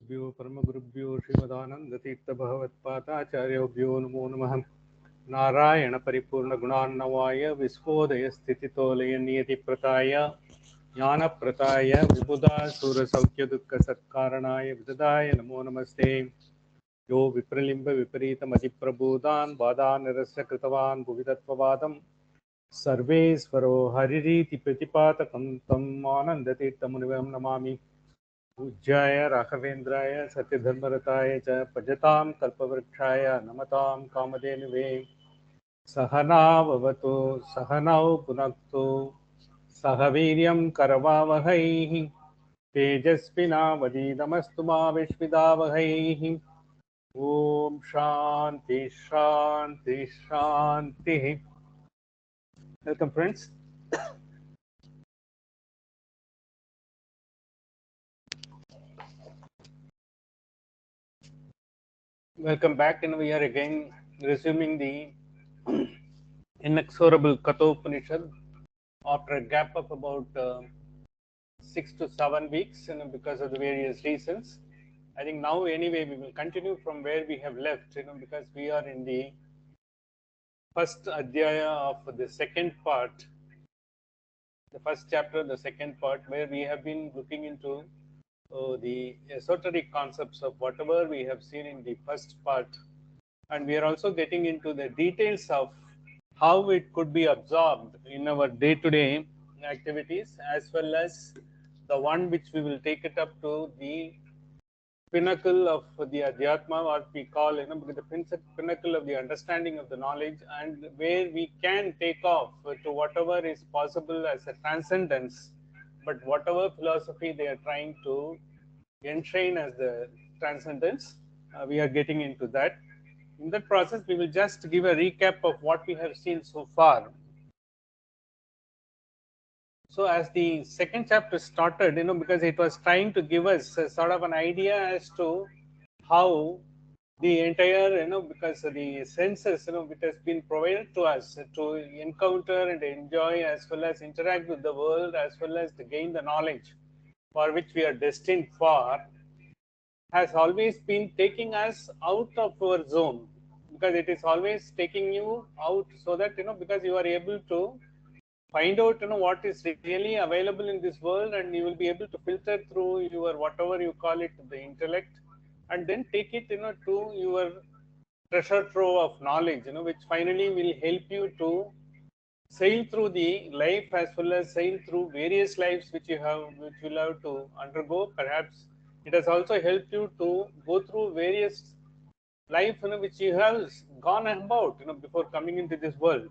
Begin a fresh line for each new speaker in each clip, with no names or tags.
गुरुभ्यो परमगुरुभ्यो श्रीमदानन्दतीर्थभगवत्पादाचार्यभ्यो नमो नमः। नारायण परिपूर्णगुणार्णवाय विश्वोदयस्थितितोलयनियतिप्रदाय ज्ञानप्रदाय विबुधासुरसौख्यदुःखसत्कारणाय विददाय नमो नमस्ते। यो विप्रलिम्बविपरीतमतिप्रबोधान् बाधानिरस्य कृतवान् भुवि तत्त्ववादं सर्वेश्वरो हरिरीति प्रतिपादकं तम् आनन्दतीर्थमुनिं नमामि। पूज्याय राघवेन्द्राय सत्यधर्मरताय च भजतां कल्पवृक्षाय नमतां कामधेनुवे। सहना भवतु सहनौ भुनक्तु सह वीर्यं करवावहै तेजस्विनावधीतमस्तु मा विद्विषावहै। ॐ शान्ति शान्ति शान्तिः। Welcome friends. Welcome back, and we are again resuming the inexorable Kathopanishad after a gap of about 6 to 7 weeks, because of the various reasons. I think now anyway we will continue from where we have left, because we are in the first adhyaya of the second part, the first chapter, the second part, where we have been looking into the esoteric concepts of whatever we have seen in the first part, and we are also getting into the details of how it could be absorbed in our day-to-day activities, as well as the one which we will take it up to the pinnacle of the adhyatma, what we call, the pinnacle of the understanding of the knowledge, and where we can take off to whatever is possible as a transcendence, but whatever philosophy they are trying to entrain as the transcendence, we are getting into that. In that process, we will just give a recap of what we have seen so far. So as the second chapter started, because it was trying to give us a sort of an idea as to how the entire, because the senses, which has been provided to us to encounter and enjoy, as well as interact with the world, as well as to gain the knowledge for which we are destined for, has always been taking us out of our zone, because it is always taking you out, so that because you are able to find out what is really available in this world, and you will be able to filter through your whatever you call it, the intellect, and then take it to your treasure trove of knowledge, which finally will help you to sail through the life, as well as sail through various lives which you have, which you will have to undergo. Perhaps it has also helped you to go through various life which you have gone about before coming into this world.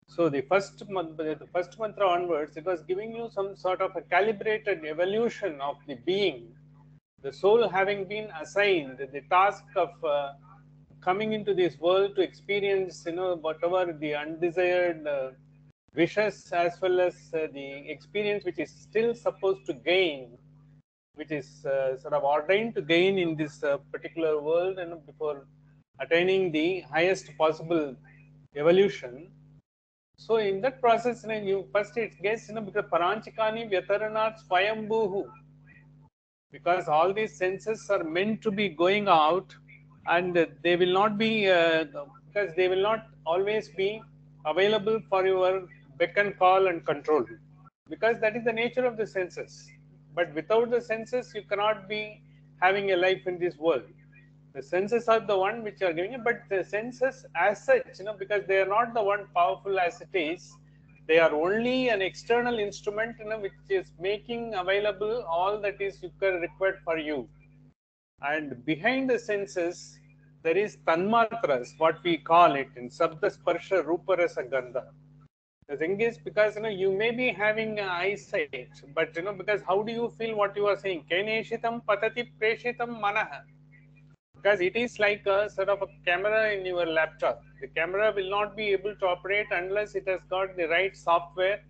So the first mantra onwards, it was giving you some sort of a calibrated evolution of the being, the soul having been assigned the task of coming into this world to experience whatever the undesired wishes, as well as the experience which is still supposed to gain, which is sort of ordained to gain in this particular world, and before attaining the highest possible evolution. So in that process, you first it gets, because paranchikani vyataranat swayambhuhu, because all these senses are meant to be going out, and they will not be, because they will not always be available for your beck and call and control, because that is the nature of the senses. But without the senses, you cannot be having a life in this world. The senses are the one which are giving it, but the senses as such, because they are not the one powerful as it is, they are only an external instrument, which is making available all that is required for you. And behind the senses, there is tanmatras, what we call it in Sabda Sparsha Rupa Rasa Gandha. The thing is, because you may be having eyesight, but because how do you feel what you are saying? Keneshitam patati preshitam manaha. Because it is like a sort of a camera in your laptop. The camera will not be able to operate unless it has got the right software,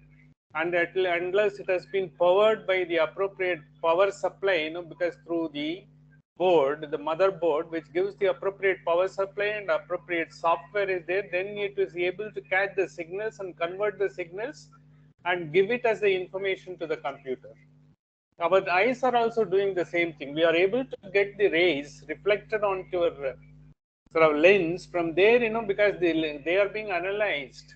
and unless it has been powered by the appropriate power supply, because through the board, the motherboard, which gives the appropriate power supply and appropriate software is there, then it is able to catch the signals and convert the signals and give it as the information to the computer. Our eyes are also doing the same thing. We are able to get the rays reflected onto your sort of lens from there, because they are being analyzed.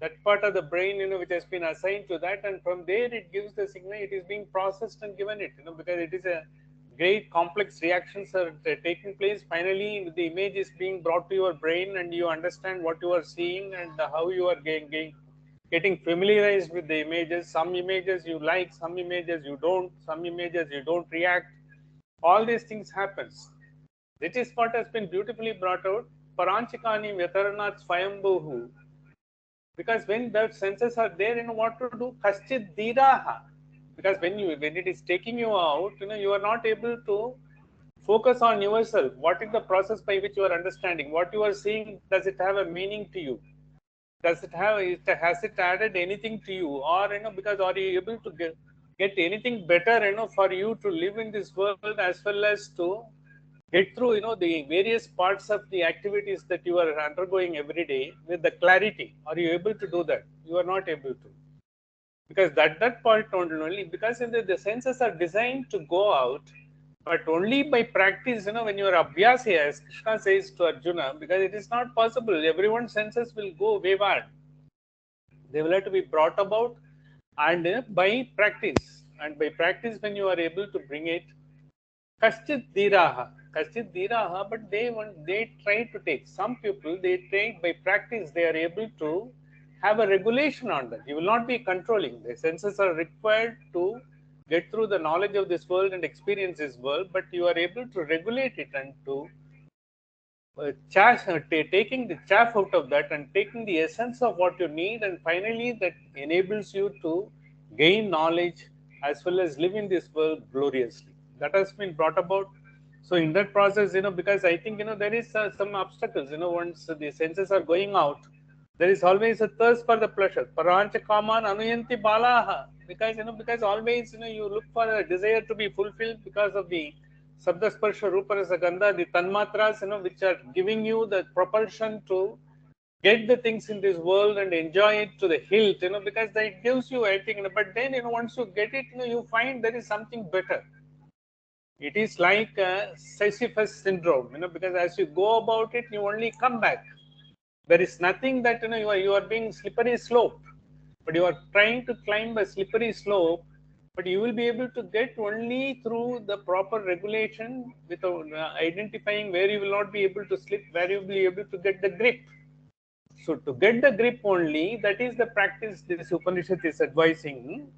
That part of the brain, which has been assigned to that, and from there it gives the signal. It is being processed and given it, because it is a great complex reactions are taking place. Finally, the image is being brought to your brain, and you understand what you are seeing and how you are getting familiarized with the images. Some images you like, some images you don't, some images you don't react. All these things happens. This is what has been beautifully brought out. Paranchikani Vyataranath Swayambhuhu. Because when the senses are there, what to do? Kaschid Diraha. Because when it is taking you out, you are not able to focus on yourself. What is the process by which you are understanding? What you are seeing, does it have a meaning to you? Does it have, has it added anything to you? Or, because are you able to get anything better, for you to live in this world, as well as to get through, the various parts of the activities that you are undergoing every day with the clarity? Are you able to do that? You are not able to. Because that part only, because the senses are designed to go out, but only by practice, when you are abhyasi, as Krishna says to Arjuna, because it is not possible. Everyone's senses will go wayward. They will have to be brought about, and by practice. And by practice, when you are able to bring it, Kaschit Diraha, but they try to take. Some people, they take by practice, they are able to have a regulation on that. You will not be controlling. The senses are required to get through the knowledge of this world and experience this world, but you are able to regulate it and to taking the chaff out of that and taking the essence of what you need, and finally that enables you to gain knowledge as well as live in this world gloriously. That has been brought about. So in that process, because I think, there is some obstacles, once the senses are going out, there is always a thirst for the pleasure. Parancha kaman anuyanti balaha. Because always, you look for a desire to be fulfilled because of the Sabda Sparsha Rupa Rasa Gandha, the Tanmatras, which are giving you the propulsion to get the things in this world and enjoy it to the hilt, because that gives you, I think, but then, once you get it, you find there is something better. It is like a Sisyphus syndrome, because as you go about it, you only come back. There is nothing that, you are being slippery slope, but you are trying to climb a slippery slope, but you will be able to get only through the proper regulation, without identifying where you will not be able to slip, where you will be able to get the grip. So to get the grip only, that is the practice this Upanishad is advising.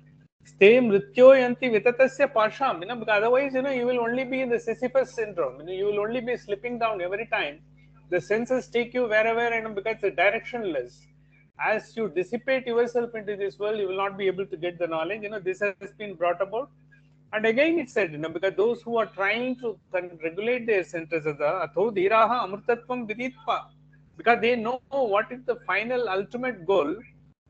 Stay mrityoyanti vitatasya pasham, because otherwise, you will only be in the Sisyphus syndrome. You will only be slipping down every time. The senses take you wherever, because it's directionless. As you dissipate yourself into this world, you will not be able to get the knowledge. This has been brought about. And again it said, because those who are trying to regulate their senses, atho dhiraha amrtatvam viditva, because they know what is the final ultimate goal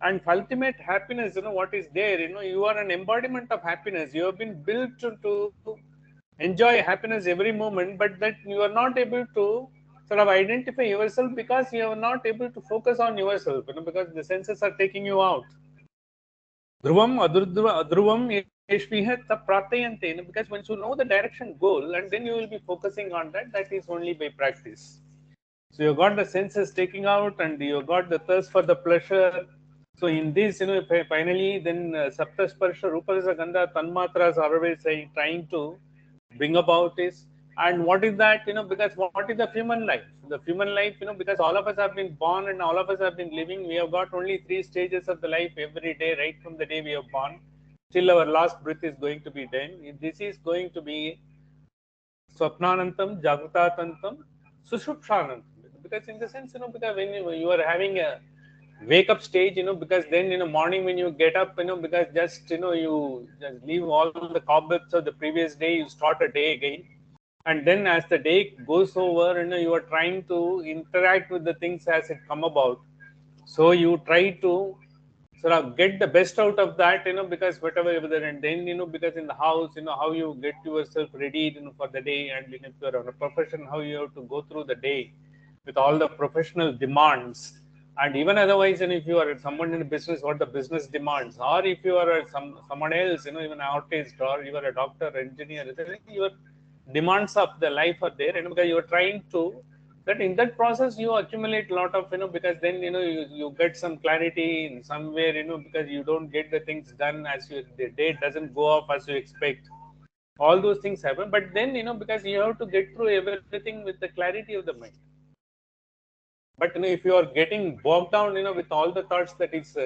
and ultimate happiness, what is there. You are an embodiment of happiness. You have been built to enjoy happiness every moment, but that you are not able to sort of identify yourself, because you are not able to focus on yourself, because the senses are taking you out. Dhruvam adruvam eshviha prarthayante, because once you know the direction goal, and then you will be focusing on that. That is only by practice. So you got the senses taking out, and you got the thirst for the pleasure. So in this, finally, then Saptasparsha, Ruparasa Gandha, Tanmatras are always trying to bring about is, and what is that, because what is the human life? The human life, because all of us have been born and all of us have been living, we have got only 3 stages of the life every day, right from the day we are born till our last breath is going to be done. This is going to be Swapnanantam, Jagratatantam, Sushupshanantam. Because in the sense, because when you are having a wake up stage, because then morning when you get up, because just you just leave all the cobwebs of the previous day, you start a day again, and then as the day goes over, you are trying to interact with the things as it come about. So you try to sort of get the best out of that, because whatever, and then because in the house, how you get yourself ready, for the day, and if you are on a profession, how you have to go through the day with all the professional demands. And even otherwise, and if you are someone in a business, what the business demands, or if you are someone else, even an artist, or you are a doctor, engineer, your demands of the life are there, because you are trying to, that in that process you accumulate a lot of, because then you get some clarity in somewhere, because you don't get the things done as you, the day doesn't go off as you expect. All those things happen, but then because you have to get through everything with the clarity of the mind. But if you are getting bogged down, with all the thoughts that is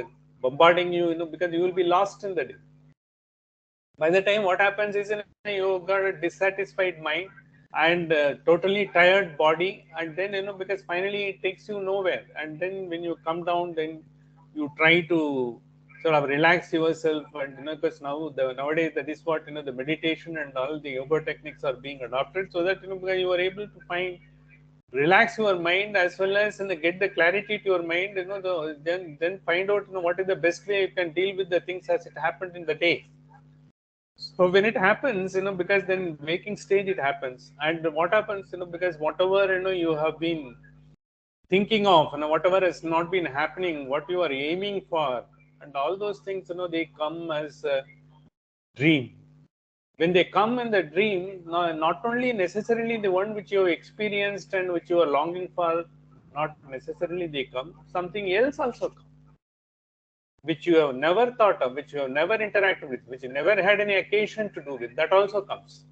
bombarding you, because you will be lost in the day. By the time what happens is, you got a dissatisfied mind and totally tired body, and then because finally it takes you nowhere. And then when you come down, then you try to sort of relax yourself, and because nowadays that is what the meditation and all the yoga techniques are being adopted, so that because you are able to find relax your mind as well as get the clarity to your mind, then find out what is the best way you can deal with the things as it happened in the day. So when it happens, because then waking stage it happens, and what happens, because whatever you have been thinking of, whatever has not been happening, what you are aiming for, and all those things, they come as a dream. When they come in the dream, not only necessarily the one which you have experienced and which you are longing for, not necessarily they come, something else also comes, which you have never thought of, which you have never interacted with, which you never had any occasion to do with, that also comes.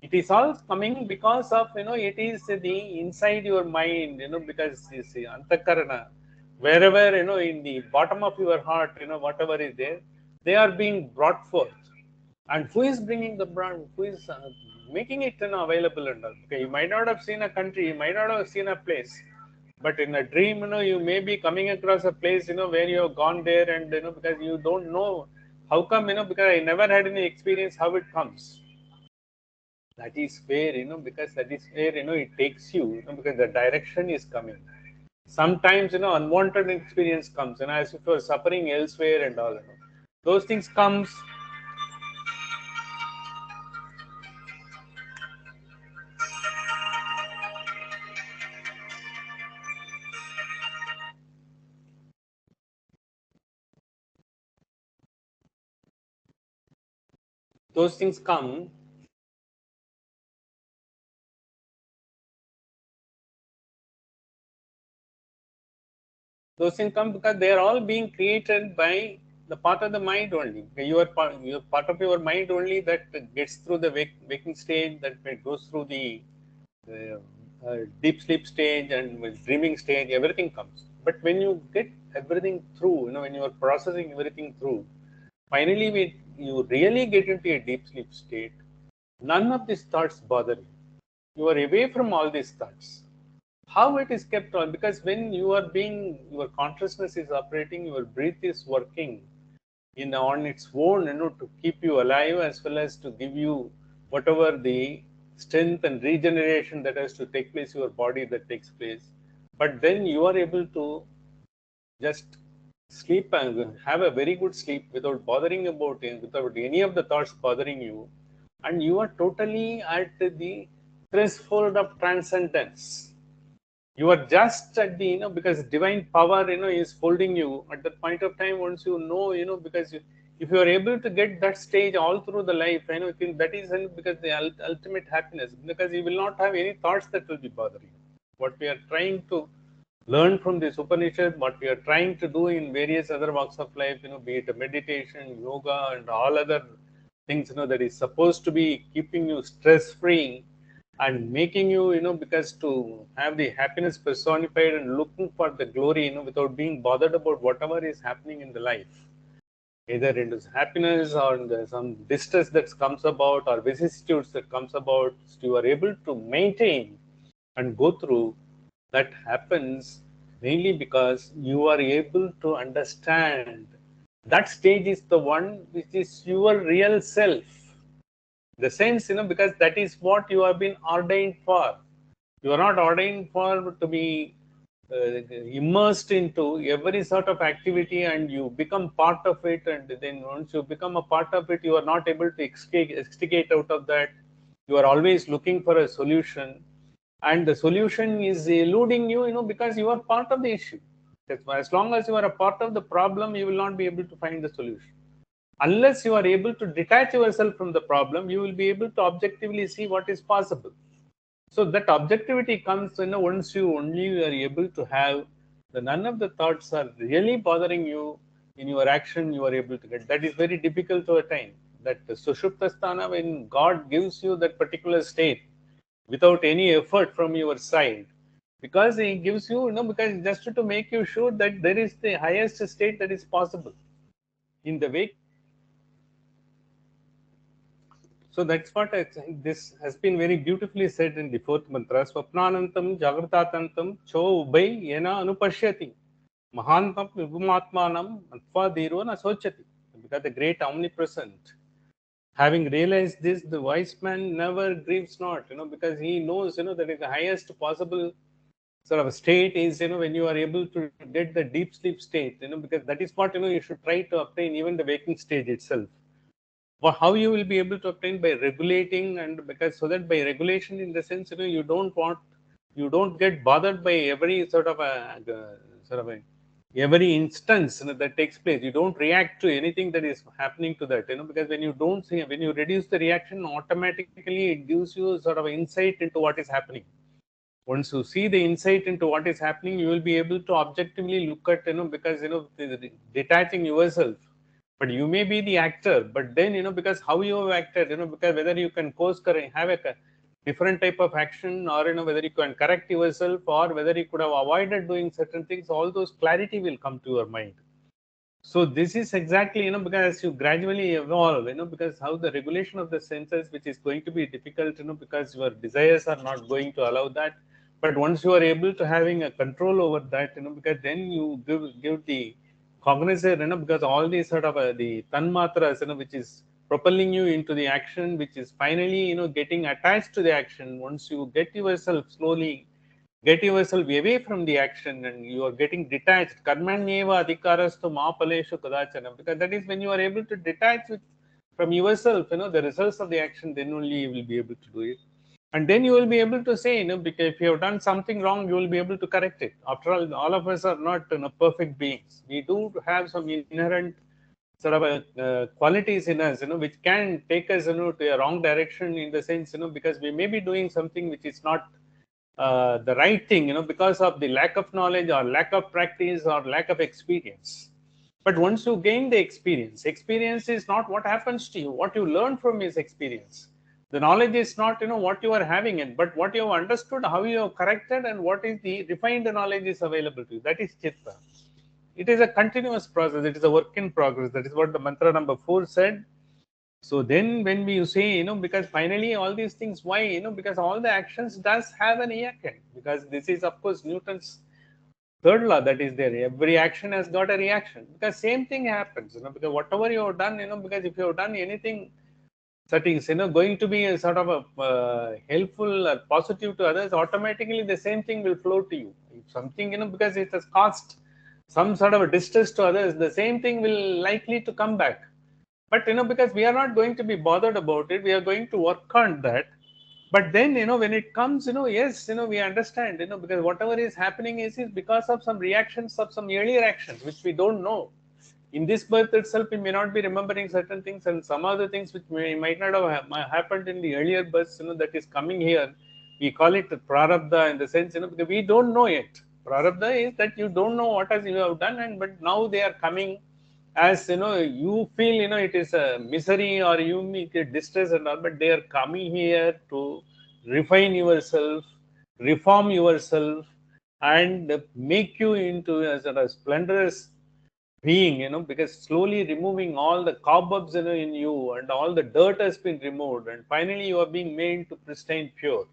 It is all coming because of, it is the inside your mind, because you see, antakarana, wherever, in the bottom of your heart, whatever is there, they are being brought forth. And who is bringing the brand? Who is making it available and all? Okay, you might not have seen a country, you might not have seen a place, but in a dream, you may be coming across a place, where you have gone there, and because you don't know how come, because I never had any experience how it comes. That is where, because that is where, it takes you, because the direction is coming. Sometimes, unwanted experience comes, as if you're suffering elsewhere and all, those things comes. Those things come. Those things come because they are all being created by the part of the mind only. You are part of your mind only that gets through the waking stage, that goes through the deep sleep stage and dreaming stage. Everything comes. But when you get everything through, when you are processing everything through, finally, you really get into a deep sleep state. None of these thoughts bother you. You are away from all these thoughts. How it is kept on? Because when you are being, your consciousness is operating, your breath is working in on its own, to keep you alive as well as to give you whatever the strength and regeneration that has to take place in your body that takes place. But then you are able to just sleep and have a very good sleep without bothering about it, without any of the thoughts bothering you, and you are totally at the threshold of transcendence. You are just at the, because divine power, is holding you at that point of time. Once because if you are able to get that stage all through the life, I think that is because the ultimate happiness, because you will not have any thoughts that will be bothering you. What we are trying to learn from this Upanishad, what we are trying to do in various other walks of life, be it a meditation, yoga, and all other things, that is supposed to be keeping you stress free and making you, because to have the happiness personified and looking for the glory, without being bothered about whatever is happening in the life, either it is happiness or some distress that comes about or vicissitudes that comes about. So you are able to maintain and go through. That happens mainly because you are able to understand that stage is the one which is your real self. The sense, because that is what you have been ordained for. You are not ordained for to be immersed into every sort of activity and you become part of it, and then once you become a part of it, you are not able to extricate out of that. You are always looking for a solution, and the solution is eluding you, because you are part of the issue. As long as you are a part of the problem, you will not be able to find the solution. Unless you are able to detach yourself from the problem, you will be able to objectively see what is possible. So that objectivity comes, once you only are able to have the none of the thoughts are really bothering you in your action, you are able to get. That is very difficult to attain. That Sushuptasthana, when God gives you that particular state without any effort from your side, because He gives you, because just to make you sure that there is the highest state that is possible in the way. So that's what this has been very beautifully said in the fourth mantra. Swapnanantam jagratatantam cho ubai yena anupashyati mahantam vibumatmanam atva na sochati. Because the great omnipresent, having realized this, the wise man never grieves not, because he knows, that is the highest possible sort of state is, when you are able to get the deep sleep state, because that is what, you should try to obtain even the waking stage itself. Well, how you will be able to obtain? By regulating, and because so that by regulation, in the sense, you don't get bothered by every sort of every instance, that takes place. You don't react to anything that is happening to that, because when you don't see, when you reduce the reaction, automatically it gives you sort of insight into what is happening. Once you see the insight into what is happening, you will be able to objectively look at, because detaching yourself. But you may be the actor, but then, because how you have acted, because whether you can course correct, have a different type of action, or whether you can correct yourself, or whether you could have avoided doing certain things, all those clarity will come to your mind. So this is exactly, because as you gradually evolve, because how the regulation of the senses, which is going to be difficult, because your desires are not going to allow that. But once you are able to having a control over that, because then you give the cognizant, because all these sort of the tanmatras, which is propelling you into the action, which is finally, getting attached to the action. Once you get yourself slowly get yourself away from the action and you are getting detached, karmanyeva adhikarastu ma paleshu kadachana, because that is when you are able to detach from yourself, the results of the action, then only you will be able to do it. And then you will be able to say, because if you have done something wrong, you will be able to correct it. After all of us are not perfect beings. We do have some inherent sort of qualities in us, which can take us, to a wrong direction, in the sense, because we may be doing something which is not the right thing, because of the lack of knowledge or lack of practice or lack of experience. But once you gain the experience, experience is not what happens to you. What you learn from is experience. The knowledge is not, what you are having in, but what you have understood, how you have corrected, and what is the refined knowledge is available to you. That is chitta. It is a continuous process. It is a work in progress. That is what the mantra number 4 said. So then when we say, because finally all these things, why? Because all the actions does have an reaction. Because this is, of course, Newton's third law that is there. Every action has got a reaction. Because same thing happens, because whatever you have done, because if you have done anything that is, going to be a sort of a helpful or positive to others, automatically the same thing will flow to you. If something, because it has caused some sort of a distress to others, the same thing will likely to come back. But because we are not going to be bothered about it, we are going to work on that. But then, when it comes, yes, we understand, because whatever is happening is because of some reactions of some earlier actions which we don't know. In this birth itself, we may not be remembering certain things, and some other things which might not have happened in the earlier births, that is coming here. We call it prarabdha, in the sense, because we don't know yet. Prarabdha is that you don't know what you have done, and but now they are coming as, you feel, it is a misery or you make a distress and all, but they are coming here to refine yourself, reform yourself, and make you into a sort of splendorous being, because slowly removing all the cobwebs, in you, and all the dirt has been removed, and finally you are being made to pristine pure.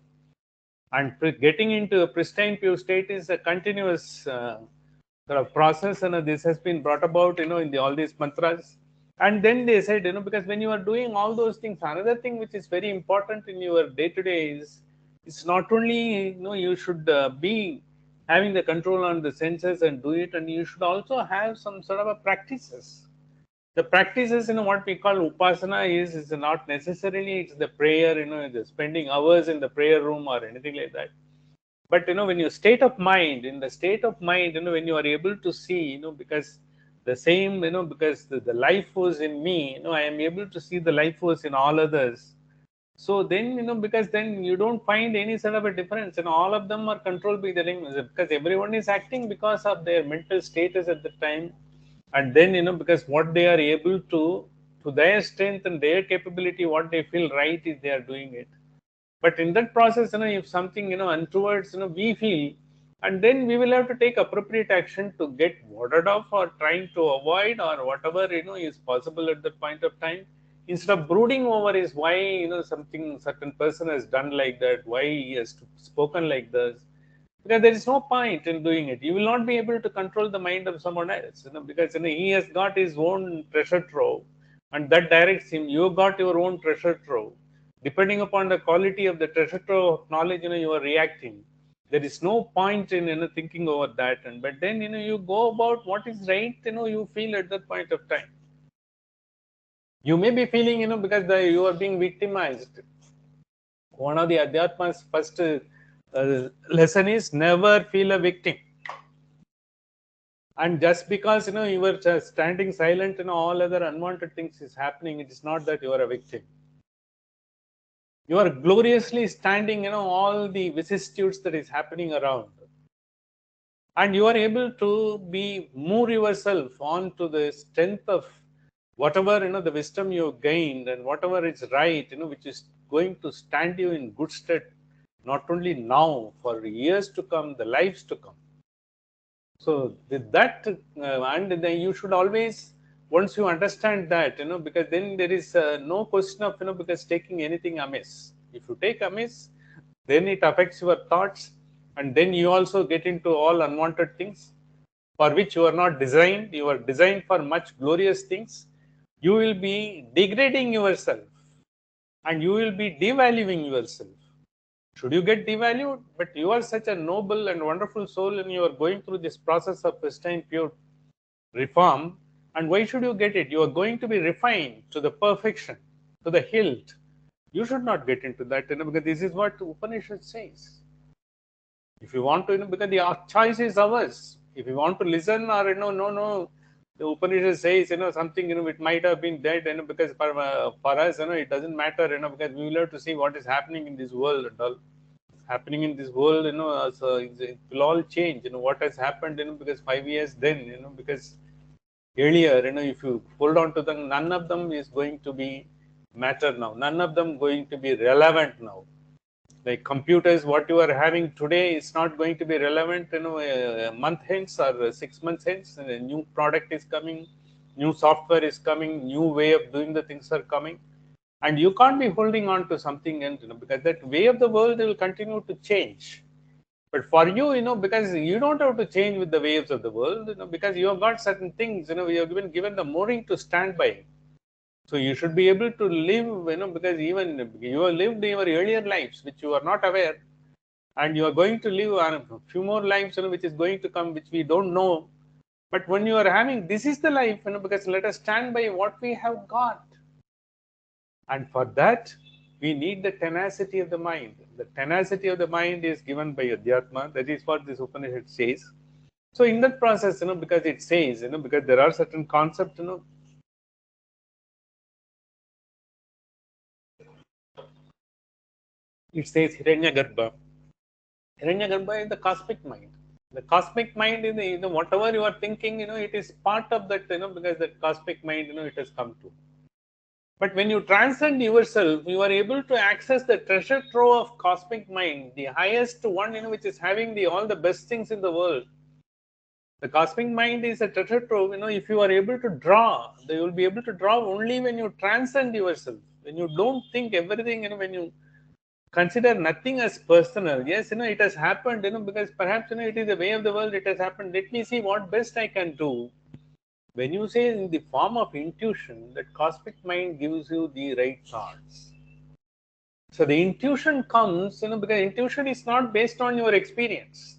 And getting into a pristine pure state is a continuous sort of process, and this has been brought about, in all these mantras. And then they said, because when you are doing all those things, another thing which is very important in your day to day is, it's not only, you should be having the control on the senses and do it, and you should also have some sort of a practices. The practices, what we call upasana is not necessarily it's the prayer, the spending hours in the prayer room or anything like that. But when your state of mind, in the state of mind, when you are able to see, because the same, because the life force in me, I am able to see the life force in all others. So then, because then you don't find any sort of a difference, all of them are controlled by the ring, because everyone is acting because of their mental status at the time. And then, because what they are able to their strength and their capability, what they feel right is they are doing it. But in that process, if something, untowards, we feel, and then we will have to take appropriate action to get warded off or trying to avoid or whatever, is possible at that point of time. Instead of brooding over is why, something certain person has done like that, why he has spoken like this. Because there is no point in doing it. You will not be able to control the mind of someone else, because he has got his own treasure trove, and that directs him. You got your own treasure trove. Depending upon the quality of the treasure trove of knowledge, you are reacting. There is no point in thinking over that. And but then you go about what is right. You feel at that point of time. You may be feeling, because you are being victimized. One of the Adhyatma's first lesson is never feel a victim. And just because you were just standing silent, all other unwanted things is happening, it is not that you are a victim. You are gloriously standing, all the vicissitudes that is happening around, and you are able to be move yourself on to the strength of whatever the wisdom you gained and whatever is right, which is going to stand you in good stead, not only now, for years to come, the lives to come. So with that, and then you should always, once you understand that, because then there is no question of, because taking anything amiss. If you take amiss, then it affects your thoughts, and then you also get into all unwanted things for which you are not designed. You are designed for much glorious things. You will be degrading yourself, and you will be devaluing yourself. Should you get devalued? But you are such a noble and wonderful soul, and you are going through this process of pristine, pure reform. And why should you get it? You are going to be refined to the perfection, to the hilt. You should not get into that, because this is what Upanishad says. If you want to, because the choice is ours. If you want to listen, or no, the Upanishad says, something, it might have been dead, because for us, it doesn't matter, because we will have to see what is happening in this world and all. Happening in this world, so it will all change. What has happened, because 5 years then, because earlier, if you hold on to them, none of them is going to be matter now. None of them going to be relevant now. Like computers, what you are having today is not going to be relevant, a month hence or 6 months hence. A new product is coming, new software is coming, new way of doing the things are coming, and you can't be holding on to something else, because that way of the world will continue to change. But for you, because you don't have to change with the waves of the world, because you have got certain things, you have been given the mooring to stand by. So you should be able to live, because even you have lived your earlier lives, which you are not aware, and you are going to live on a few more lives, which is going to come, which we don't know. But when you are having, this is the life, because let us stand by what we have got. And for that, we need the tenacity of the mind. The tenacity of the mind is given by Adhyatma. That is what this Upanishad says. So in that process, because it says, because there are certain concepts, it says Hiranyagarbha. Hiranyagarbha is the cosmic mind. The cosmic mind is whatever you are thinking, it is part of that, because the cosmic mind, it has come to. But when you transcend yourself, you are able to access the treasure trove of cosmic mind, the highest one, which is having all the best things in the world. The cosmic mind is a treasure trove. If you are able to draw, you will be able to draw only when you transcend yourself. When you don't think everything, when you consider nothing as personal. Yes, it has happened, because perhaps, it is the way of the world, it has happened. Let me see what best I can do. When you say in the form of intuition, that cosmic mind gives you the right thoughts. So the intuition comes, because intuition is not based on your experience.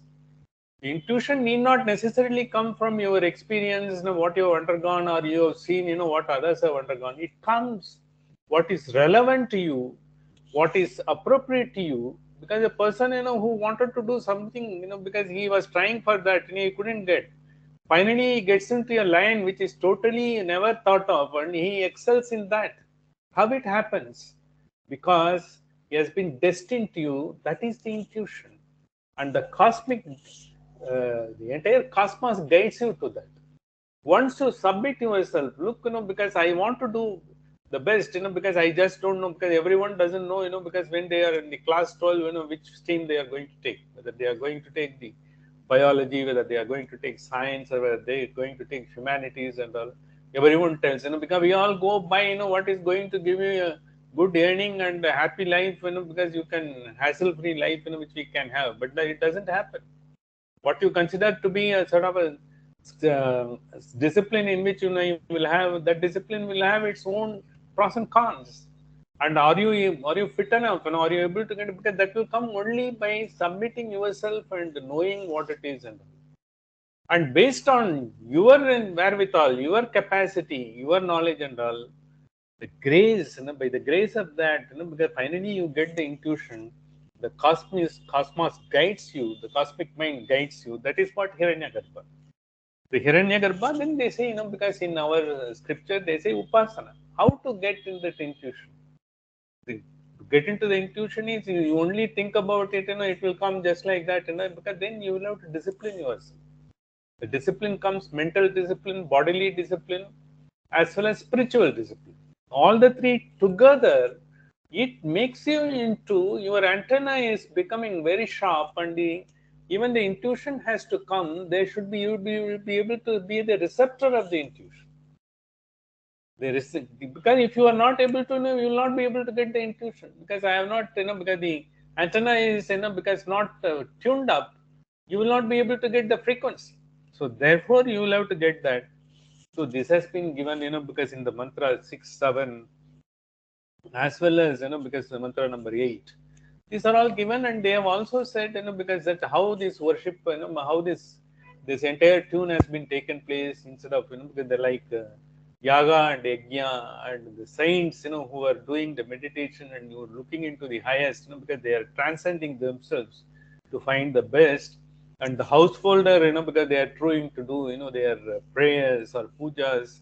Intuition need not necessarily come from your experience, what you have undergone, or you have seen, what others have undergone. It comes what is relevant to you, what is appropriate to you, because a person, who wanted to do something, because he was trying for that, he couldn't get. Finally, he gets into a line which is totally never thought of, and he excels in that. How it happens? Because he has been destined to you. That is the intuition, and the cosmic, the entire cosmos guides you to that. Once you submit yourself, look, because I want to do the best, because I just don't know, because everyone doesn't know, because when they are in the class 12, which stream they are going to take, whether they are going to take the biology, whether they are going to take science, or whether they are going to take humanities and all. Everyone tells, because we all go by, what is going to give you a good earning and a happy life, because you can hassle-free life, which we can have, but it doesn't happen. What you consider to be a sort of a discipline in which you will have, that discipline will have its own pros and cons. And are you fit enough, and are you able to get, because that will come only by submitting yourself and knowing what it is, and based on your wherewithal, your capacity, your knowledge and all, the grace, by the grace of that, because finally you get the intuition, the cosmos guides you, the cosmic mind guides you. That is what Hiranyagarbha. The Hiranyagarbha, then they say, because in our scripture they say Upasana. How to get in that intuition? To get into the intuition is, you only think about it, it will come just like that, because then you will have to discipline yourself. The discipline comes mental discipline, bodily discipline, as well as spiritual discipline. All the three together, it makes you into, your antenna is becoming very sharp, and even the intuition has to come. There should be, you will be able to be the receptor of the intuition. Because if you are not able to know, you will not be able to get the intuition. Because I have not, because the antenna is, because not tuned up, you will not be able to get the frequency. So therefore, you will have to get that. So this has been given, because in the mantra 6, 7, as well as, because the mantra number 8, these are all given, and they have also said, because that how this worship, how this entire tune has been taken place, instead of, because they're like yaga and yajna and the saints, who are doing the meditation and who are looking into the highest, because they are transcending themselves to find the best. And the householder, because they are trying to do, their prayers or pujas,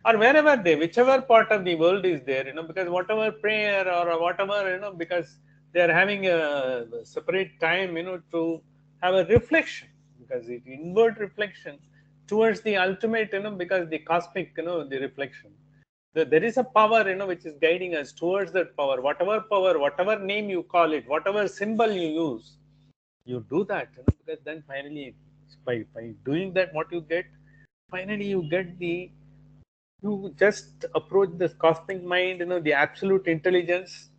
or wherever they, whichever part of the world is there, because whatever prayer or whatever, because they are having a separate time, to have a reflection, because it inward reflection towards the ultimate, because the cosmic, the reflection. There is a power, which is guiding us towards that power, whatever name you call it, whatever symbol you use, you do that, because then finally, by doing that, what you get, finally you get you just approach this cosmic mind, the absolute intelligence.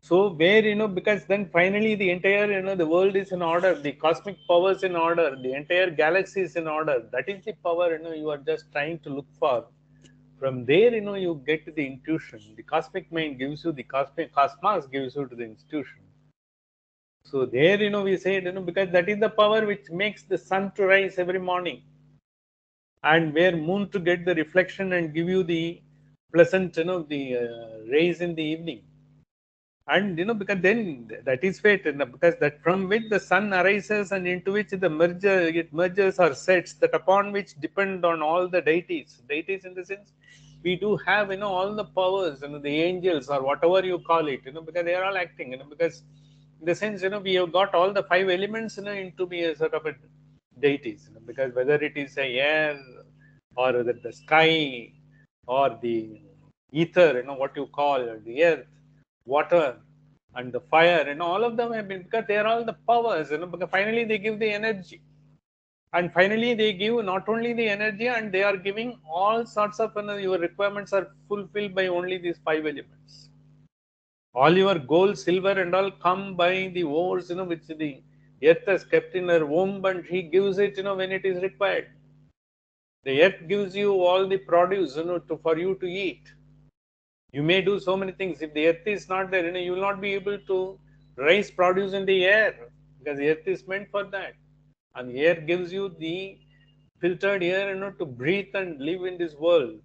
So where, because then finally the entire, the world is in order, the cosmic powers in order, the entire galaxy is in order. That is the power, you are just trying to look for. From there, you get to the intuition. The cosmic mind gives you, the cosmic cosmos gives you to the institution. So there, we say, because that is the power which makes the sun to rise every morning, and where moon to get the reflection and give you the pleasant, the rays in the evening. And because then that is fate, because that from which the sun arises and into which it merges or sets, that upon which depend on all the deities in the sense, we do have, all the powers, the angels or whatever you call it, because they are all acting, because in the sense, we have got all the five elements, into be a sort of a deities, because whether it is a air or the sky or the ether, what you call the earth, water and the fire, all of them have been, because they are all the powers, because finally they give the energy, and finally they give not only the energy, and they are giving all sorts of, your requirements are fulfilled by only these five elements. All your gold, silver and all come by the ores, which the earth has kept in her womb, and he gives it, when it is required. The earth gives you all the produce, for you to eat. You may do so many things. If the earth is not there, you will not be able to raise produce in the air, because the earth is meant for that. And the air gives you the filtered air, to breathe and live in this world.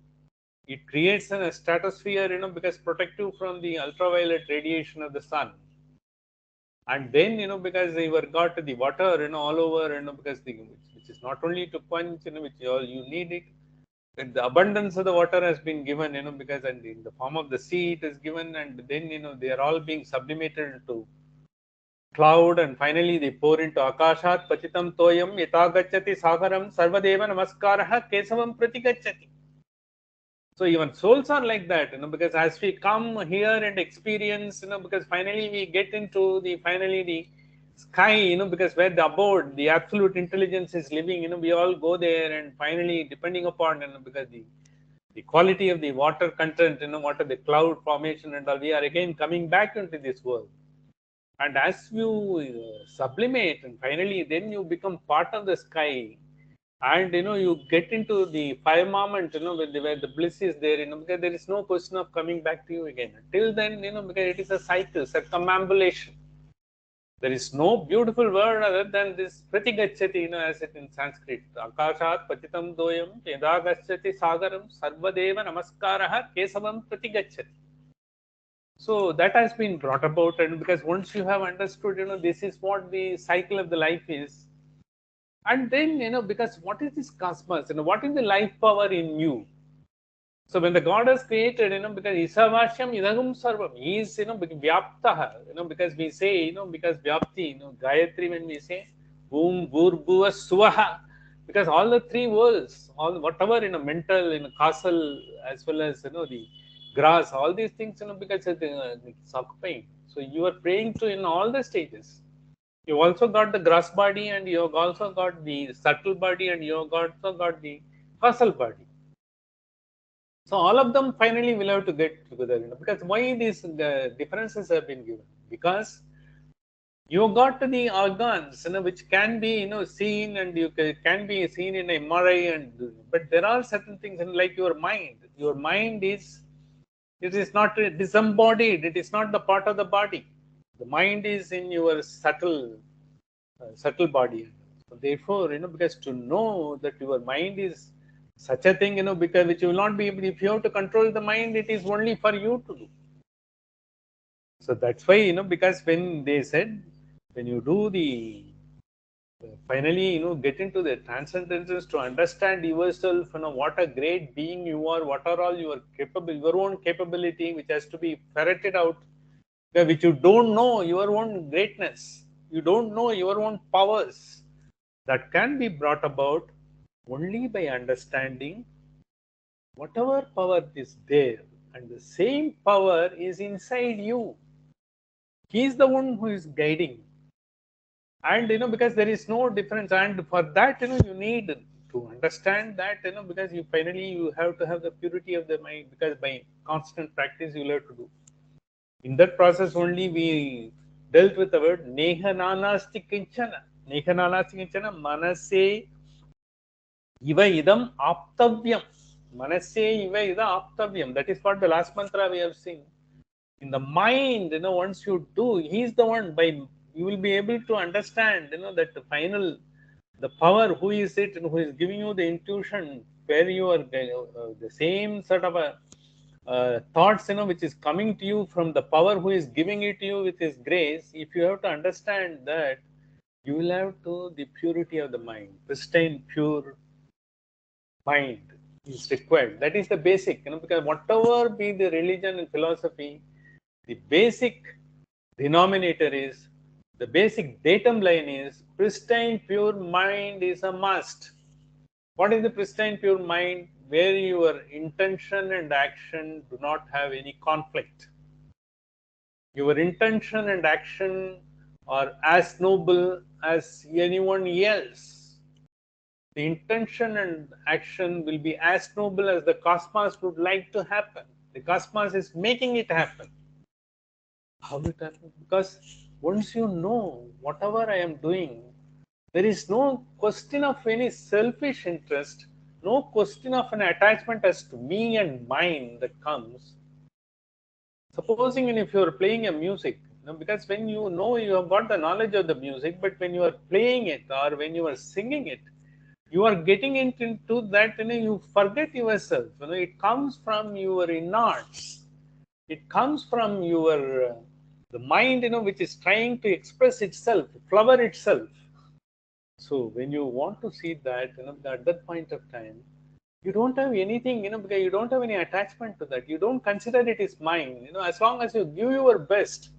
It creates a stratosphere, because protect you from the ultraviolet radiation of the sun. And then, because they were got the water, all over, because which is not only to quench, which you need it. And the abundance of the water has been given, because and in the form of the sea it is given, and then, they are all being sublimated to cloud, and finally they pour into akashat patitam toyam yatagacchati sagaram sarvadeva namaskaraha kesavam pratigacchati. So even souls are like that, because as we come here and experience, because finally we get into the sky, because where the abode, the absolute intelligence is living, we all go there, and finally, depending upon, because the quality of the water content, what are the cloud formation and all, we are again coming back into this world. And as you sublimate, and finally, then you become part of the sky, and you get into the firmament, where the bliss is there, because there is no question of coming back to you again. Till then, because it is a cycle, circumambulation. There is no beautiful word other than this pratigacchati, as it in Sanskrit. Akashat patitam doyam yada gacchati sagaram sarvadeva namaskaraha kesavam pratigacchati. So that has been brought about, and because once you have understood, this is what the cycle of the life is. And then, because what is this cosmos? What is the life power in you? So when the God has created, because Isavashyam Idagum Sarvam, He is, Vyaptaha, because we say, because Vyapti, Gayatri, when we say, Boom, Bhuva, Suvaha, because all the three worlds, all whatever, mental, causal, as well as, the grass, all these things, because it's occupying. So you are praying to in all the stages. You also got the grass body, and you have also got the subtle body, and you have also got the causal body. So all of them finally will have to get together, because why these differences have been given? Because you got the organs, which can be, seen, and you can be seen in MRI, but there are certain things, like your mind. Your mind is, it is not disembodied. It is not the part of the body. The mind is in your subtle body. So therefore, because to know that your mind is such a thing, because which you will not be able, if you have to control the mind, it is only for you to do. So that's why, because when they said, when you do the, finally, get into the transcendences to understand yourself, what a great being you are, what are all your your own capability, which has to be ferreted out, which you don't know your own greatness, you don't know your own powers, that can be brought about only by understanding whatever power is there, and the same power is inside you. He is the one who is guiding, and because there is no difference, and for that, you need to understand that, because you finally you have to have the purity of the mind, because by constant practice you will have to do. In that process only we dealt with the word neha nanasti kinchana. Neha nanasti kinchana manase iva idam aptavyam. Manase iva idam aptavyam. That is what the last mantra we have seen. In the mind, once you do, he is the one, by you will be able to understand, that the final, the power, who is it, and who is giving you the intuition, where you are, the same sort of a thoughts, which is coming to you from the power who is giving it to you with his grace. If you have to understand that, you will have to the purity of the mind, pristine, pure mind is required. That is the basic, because whatever be the religion and philosophy, the basic denominator is, the basic datum line is, pristine, pure mind is a must. What is the pristine, pure mind? Where your intention and action do not have any conflict. Your intention and action are as noble as anyone else. The intention and action will be as noble as the cosmos would like to happen. The cosmos is making it happen. How it happens? Because once you know whatever I am doing, there is no question of any selfish interest, no question of an attachment as to me and mine that comes. Supposing if you are playing a music, because when you have got the knowledge of the music, but when you are playing it or when you are singing it, you are getting into that, you forget yourself. It comes from your innards. It comes from your The mind, which is trying to express itself, flower itself. So when you want to see that, at that point of time, you don't have anything, because you don't have any attachment to that. You don't consider it is mine. As long as you give your best,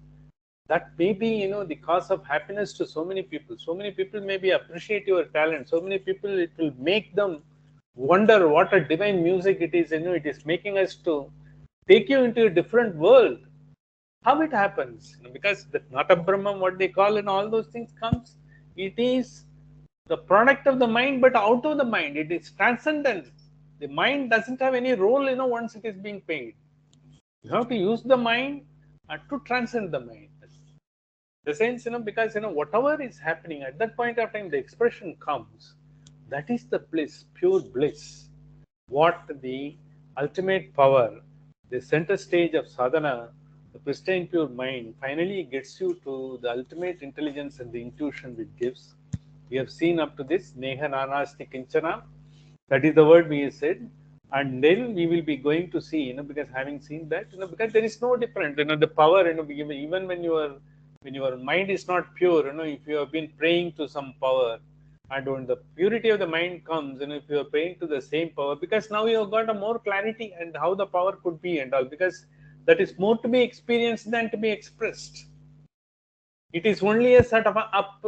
that may be, the cause of happiness to so many people. So many people maybe appreciate your talent. So many people, it will make them wonder what a divine music it is. It is making us to take you into a different world. How it happens? Because the Nata Brahman, what they call, and all those things comes, it is the product of the mind, but out of the mind. It is transcendent. The mind doesn't have any role, once it is being paid. You have to use the mind to transcend the mind. The sense, because, whatever is happening at that point of time, the expression comes. That is the bliss, pure bliss. What the ultimate power, the center stage of sadhana, the pristine pure mind, finally gets you to the ultimate intelligence and the intuition which gives. We have seen up to this, Neha Nanasti Kinchana. That is the word we said. And then we will be going to see, because having seen that, because there is no difference, the power, even when your mind is not pure, if you have been praying to some power, and when the purity of the mind comes, if you are praying to the same power, because now you have got a more clarity and how the power could be and all, because that is more to be experienced than to be expressed. It is only a sort of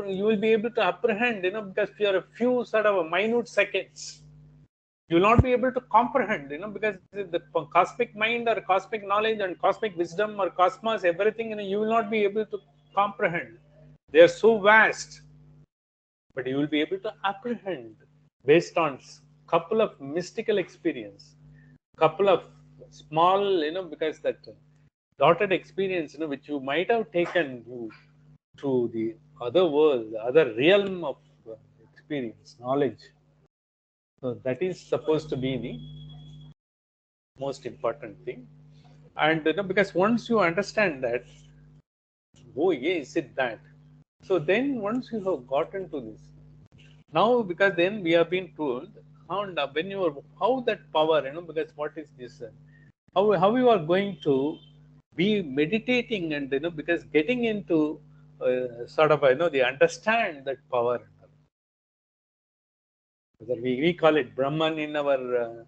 you will be able to apprehend, because for a few sort of a minute seconds, you will not be able to comprehend, because the cosmic mind or cosmic knowledge and cosmic wisdom or cosmos, everything, you will not be able to comprehend. They are so vast, but you will be able to apprehend based on couple of mystical experience, couple of small, because that dotted experience, which you might have taken you to the other world, the other realm of experience, knowledge. So that is supposed to be the most important thing. And because once you understand that, oh yes, it that. So then once you have gotten to this, now because then we have been told how when you are how that power, because what is this? How you are going to be meditating and because getting into sort of the understand that power. Whether we call it Brahman in our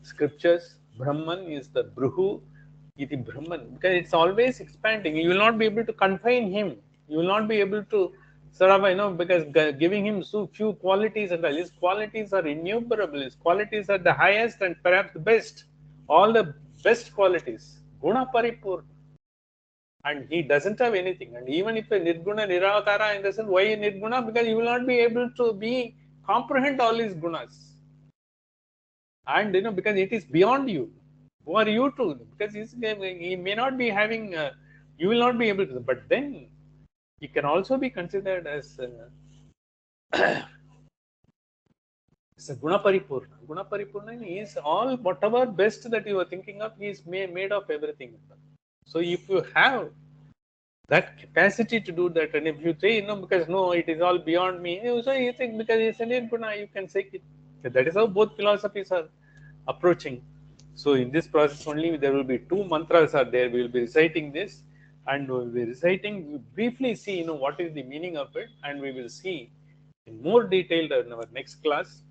scriptures, Brahman is the Bruhu iti Brahman, because it's always expanding. You will not be able to confine him. You will not be able to sort of, because giving him so few qualities and all, his qualities are innumerable. His qualities are the highest and perhaps the best. All the best qualities. Guna Paripurna. And he doesn't have anything. And even if a Nirguna Nirakara, in the sense, why Nirguna? Because you will not be able to comprehend all his gunas. And because it is beyond you. Who are you to? Because he may not be having, you will not be able to. But then he can also be considered as it's a Guna Paripurna. Guna Paripurna is all whatever best that you are thinking of, he is made of everything. So if you have that capacity to do that, and if you say, because no, it is all beyond me, so you think because it's a Nirguna, you can say it. That is how both philosophies are approaching. So in this process only, there will be two mantras are there. We will be reciting this, and we will be reciting, we briefly see, what is the meaning of it, and we will see in more detail in our next class.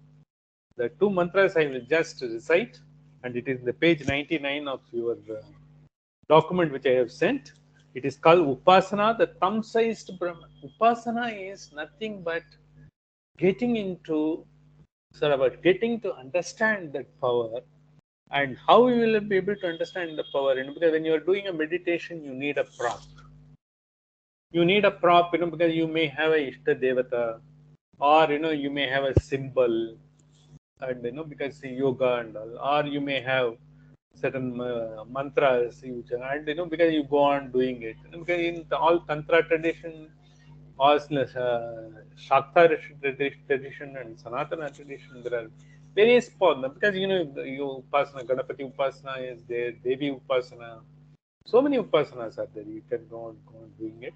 The two mantras I will just recite, and it is the page 99 of your document which I have sent. It is called Upasana, the thumb-sized Brahman. Upasana is nothing but getting into, sort of getting to understand that power. And how you will be able to understand the power? Because when you are doing a meditation, you need a prop. You need a prop, because you may have a Ishta Devata, or you may have a symbol, and because yoga and all, or you may have certain mantras, and because you go on doing it. Because in all Tantra tradition, all Shakta tradition and Sanatana tradition, there are various forms. Because you Upasana, Ganapati Upasana is there, Devi Upasana. So many Upasanas are there. You can go on doing it.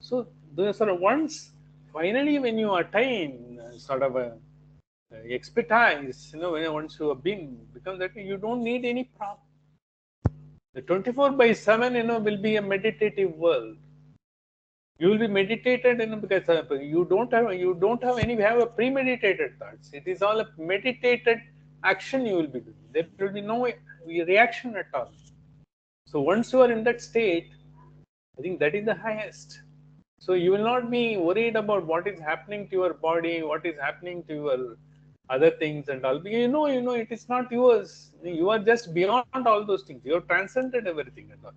So those are once, finally, when you attain sort of a expertise, when once you have become that, you don't need any prop. The 24/7, will be a meditative world. You will be meditated, because you don't have have a premeditated thoughts. It is all a meditated action you will be doing. There will be no reaction at all. So once you are in that state, I think that is the highest. So you will not be worried about what is happening to your body, what is happening to your other things and all. It is not yours. You are just beyond all those things. You have transcended everything and all.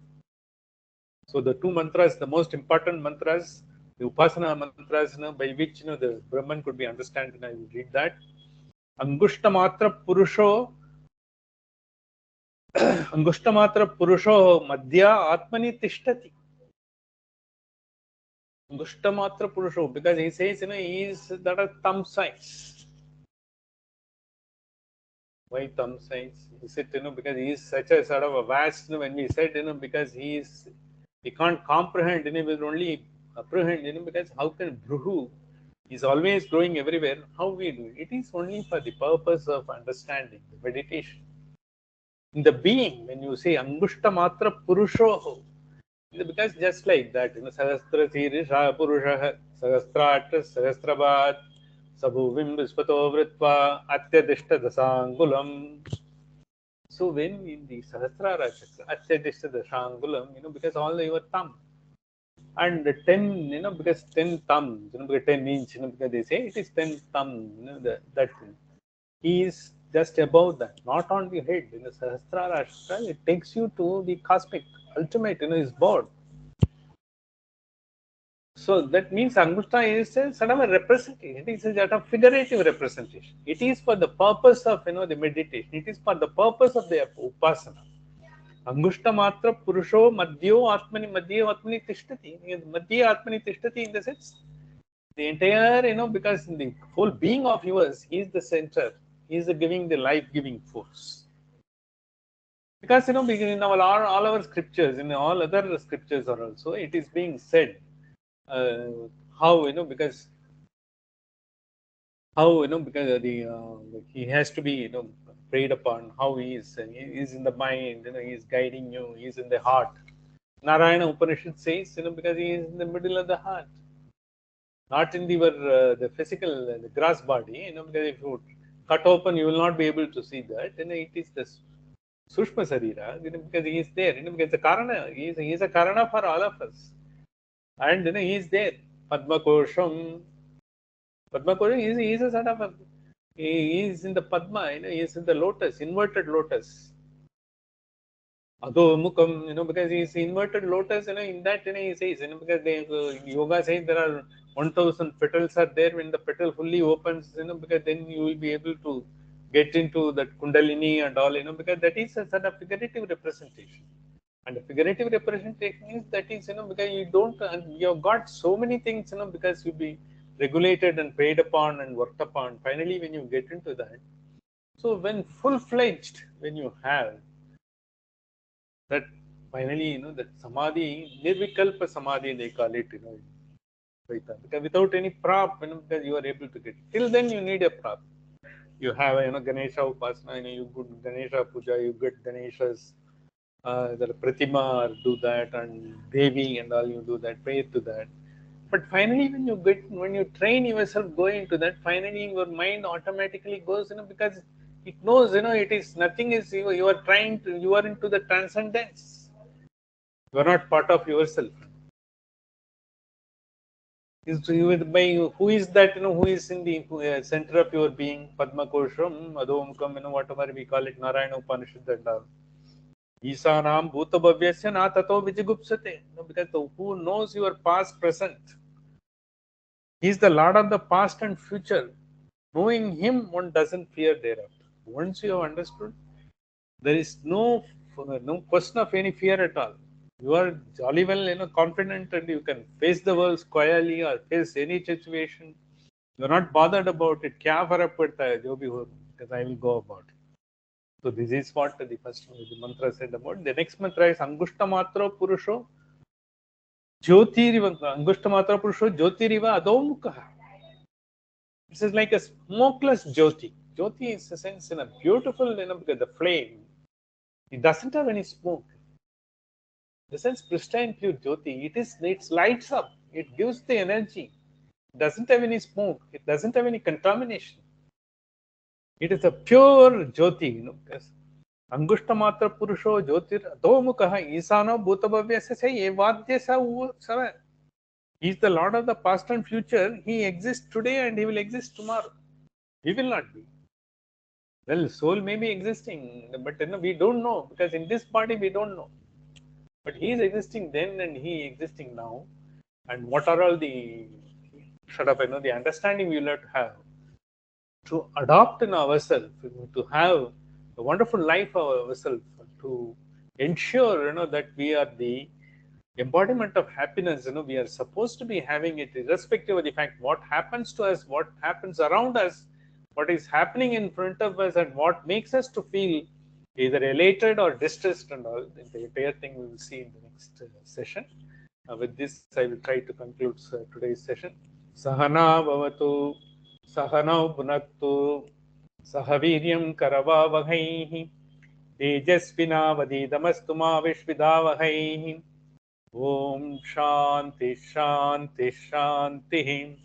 So the two mantras, the most important mantras, the Upasana mantras, by which the Brahman could be understood, and I will read that. Angushtamatra Purusho Angushtamatra Purusho Madhya Atmani Tishtati. Angushtamatra Purusho, because he says, he is that a thumb size. Why thumb size? He said, because he is such a sort of a vast, when we said, because he can't comprehend, he will only apprehend, because how can Bruhu is always growing everywhere? How we do it? It is only for the purpose of understanding, the meditation. In the being, when you say Angushta Matra Purusho, because just like that, Sahastra Sirisha Purusha, Sahastra Sahasrabhat, Sabhuvim Vispato Vritva, Atyadishta Dasangulam. So when in the Sahasrara Chakra, Atyadishta Dasangulam, because all your thumb. And 10, because 10 thumbs, because 10 inch, because they say it is 10 thumbs, that thing. He is just above that, not on the head. In the Sahasrara Ashtra, it takes you to the cosmic, ultimate, his board. So that means Angushta is a sort of a representation. It is a sort of figurative representation. It is for the purpose of, the meditation. It is for the purpose of the Upasana. Angushta Matra Purusho Madhyo Atmani Tishtati. Madhya Atmani Tishtati in the sense, the entire, because the whole being of yours is the center. He is the life-giving force. Because, in all our scriptures, in all other scriptures are also, it is being said, how, because he has to be, prayed upon, how he is in the mind, he is guiding you, he is in the heart. Narayana Upanishad says, because he is in the middle of the heart, not in the physical, the grass body, because if you cut open, you will not be able to see that. It is the Sushma Sarira, because he is there, because the Karana, he is a Karana for all of us. And he is there. Padma Kosham. Padma Kosham, he is a sort of he is in the Padma, he is in the lotus, inverted lotus. Adho Mukam, because he is inverted lotus, in that, he says, because yoga says there are 1000 petals are there. When the petal fully opens, because then you will be able to get into that Kundalini and all, because that is a sort of figurative representation. And the figurative representation is that is, because you have got so many things, because you be regulated and paid upon and worked upon. Finally, when you get into that, so when full-fledged, when you have that, finally, that samadhi, nirvikalpa samadhi, they call it, because without any prop, because you are able to get. Till then, you need a prop. You have, Ganesha Upasana, you get Ganesha Puja, you get Ganeshas. The Pratima do that, and Devi and all, you do that, pray to that. But finally, when you train yourself going to that, finally your mind automatically goes, because it knows, it is nothing is you are you are into the transcendence. You are not part of yourself. Who is that, who is in the center of your being? Padma Kosham, Adhomkam, whatever we call it, Narayana Upanishad and all. Isanam bhutabhavyasya na tato vijigupsate. Because who knows your past, present. He is the Lord of the past and future. Knowing him, one doesn't fear thereafter. Once you have understood, there is no question of any fear at all. You are jolly well, confident, and you can face the world squarely or face any situation. You are not bothered about it. Kya farak padta hai, jo bhi ho, because I will go about it. So this is what the first the mantra said about. The next mantra is Angushta Matra Purusho Jyotiriva. Angushta Matra Purusho Jyotiriva Adomukha. This is like a smokeless Jyoti. Jyoti is a sense in a beautiful, because the flame, it doesn't have any smoke. The sense pristine pure Jyoti, it lights up, it gives the energy. It doesn't have any smoke, it doesn't have any contamination. It is a pure Jyoti, because Angushta Matra Purusho Jyotir Adhomukaha Isano Bhutabhavyasya say Evadyasa Sara. He is the Lord of the past and future. He exists today and he will exist tomorrow. We will not be. Well, soul may be existing, but we don't know, because in this body we don't know. But he is existing then and he existing now. And what are all the the understanding we will have to adopt in ourselves, to have a wonderful life of ourselves, to ensure that we are the embodiment of happiness. We are supposed to be having it irrespective of the fact what happens to us, what happens around us, what is happening in front of us, and what makes us to feel either elated or distressed, and all the entire thing we will see in the next session. With this, I will try to conclude today's session. Sahana bhavatu, sahanau bhunaktu, sahaviryam karavavahaihi, tejasvinavadidamastu ma vishvidavahaihi. Om Shanti Shanti Shanti.